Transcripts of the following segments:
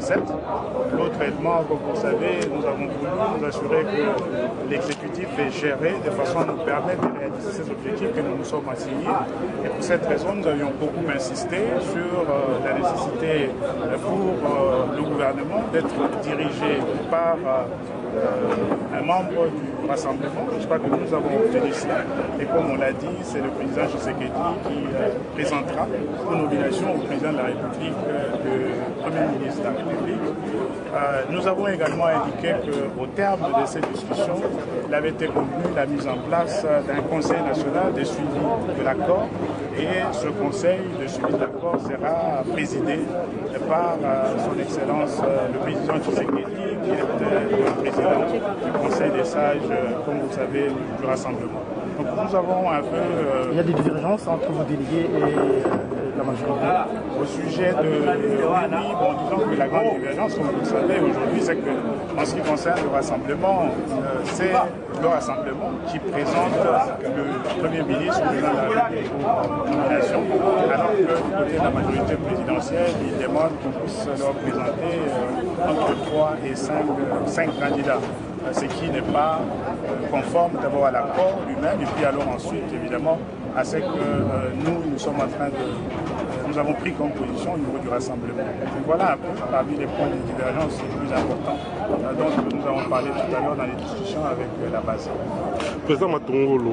2017. L'autre élément, comme vous savez, nous avons voulu nous assurer que l'exécutif est géré de façon à nous permettre de réaliser ces objectifs que nous nous sommes assignés. Et pour cette raison, nous avions beaucoup insisté sur la nécessité pour le gouvernement d'être dirigé par un membre du Rassemblement. Je crois que nous avons obtenu cela. Et comme on l'a dit, c'est le président Tshisekedi qui présentera pour nomination au président de la République le Premier ministre de la République. Nous avons également indiqué qu'au terme de cette discussion, il avait été convenu la mise en place d'un conseil national de suivi de l'accord. Et ce conseil de suivi de l'accord sera présidé par son Excellence le président Tshisekedi, qui est le président du Conseil des sages, comme vous savez, du Rassemblement. Donc nous avons un peu... Il y a des divergences entre vos délégués et la majorité. Au sujet de... Oui, bon, disons que la grande divergence, comme vous le savez, aujourd'hui, c'est que, en ce qui concerne le Rassemblement, c'est le Rassemblement qui présente le Premier ministre ou le président de la République aux nominations, alors que du côté de la majorité présidentielle, ils demandent qu'on puisse leur présenter entre 3 et 5 candidats. Ce qui n'est pas conforme d'abord à l'accord lui-même et puis alors ensuite évidemment à ce que nous sommes en train de... nous avons pris comme position au niveau du Rassemblement. Donc voilà un peu parmi les points de divergence les plus importants dont nous avons parlé tout à l'heure dans les discussions avec la base. Président Matungulu,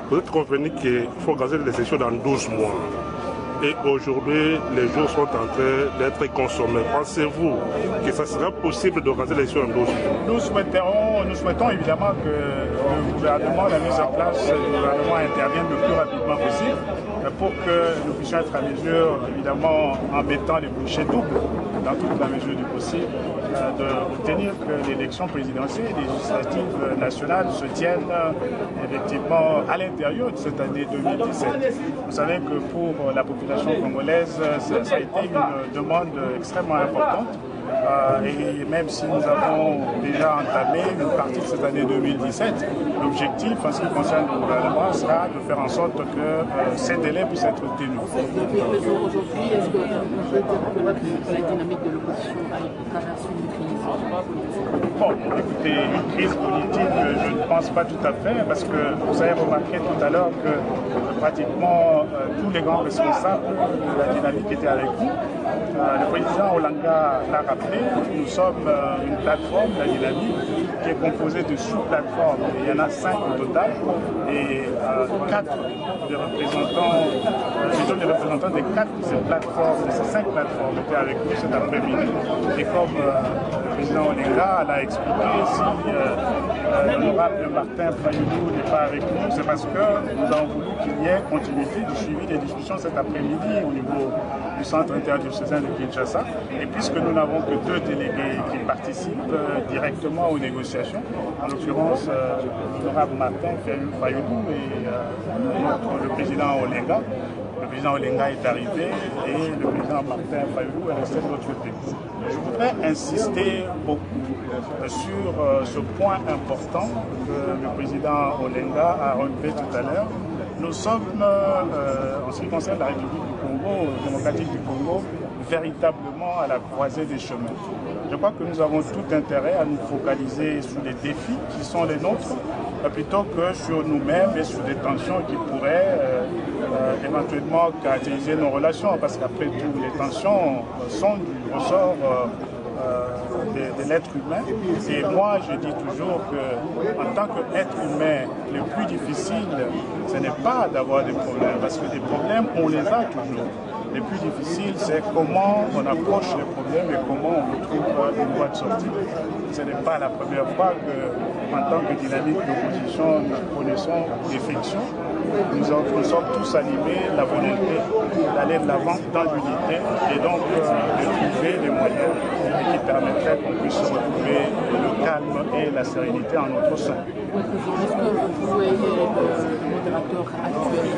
vous êtes convenu qu'il faut organiser les élections dans 12 mois. Et aujourd'hui, les jours sont en train d'être consommés. Pensez-vous que ça sera possible d'organiser l'élection en 12 mois? Nous souhaitons évidemment que le gouvernement, la mise en place du gouvernement intervienne le plus rapidement possible pour que nous puissions être à mesure, évidemment, en mettant les bouchées doubles dans toute la mesure du possible, d'obtenir que l'élection présidentielle et législative nationale se tienne effectivement à l'intérieur de cette année 2017. Vous savez que pour la population congolaise, ça a été une demande extrêmement importante. Et même si nous avons déjà entamé une partie de cette année 2017, l'objectif en ce qui concerne le gouvernement sera de faire en sorte que ces délais puissent être tenus. Aujourd'hui, est-ce que vous pouvez dire que la dynamique de l'opposition a traversé une crise politique? Bon, écoutez, une crise politique, je ne pense pas tout à fait, parce que vous avez remarqué tout à l'heure que pratiquement tous les grands responsables de la dynamique étaient avec nous. Le président Olanga l'a rappelé, nous sommes une plateforme, la dynamique, qui est composée de sous-plateformes. Il y en a 5 au total, et 4 des représentants, les représentants des 4 de ces plateformes, de ces 5 plateformes étaient avec nous cet après-midi. Et comme le président Olanga l'a expliqué, si l'honorable Martin Fayulu n'est pas avec nous, c'est parce que nous avons voulu qu'il y ait continuité du suivi des discussions cet après-midi au niveau du centre interdiocésain de Kinshasa. Et puisque nous n'avons que 2 délégués qui participent directement aux négociations, en l'occurrence l'honorable Martin Fayulu et le président Olenga. Le président Olenga est arrivé et le président Martin Fayulu est resté de l'autre côté. Je voudrais insister beaucoup sur ce point important que le président Olenga a relevé tout à l'heure. Nous sommes, en ce qui concerne la République du Congo, démocratique du Congo, véritablement à la croisée des chemins. Je crois que nous avons tout intérêt à nous focaliser sur les défis qui sont les nôtres, plutôt que sur nous-mêmes et sur des tensions qui pourraient éventuellement caractériser nos relations, parce qu'après tout, les tensions sont du ressort de l'être humain. Et moi, je dis toujours qu'en tant qu'être humain, le plus difficile, ce n'est pas d'avoir des problèmes, parce que des problèmes, on les a toujours. Le plus difficile, c'est comment on approche les problèmes et comment on trouve une voie de sortie. Ce n'est pas la première fois qu'en tant que dynamique d'opposition, nous connaissons des frictions. Nous sommes tous animés de la volonté d'aller de l'avant dans l'unité et donc de trouver des moyens qui permettraient qu'on puisse retrouver le calme et la sérénité en notre sein. Est-ce que vous voyez le modérateur actuel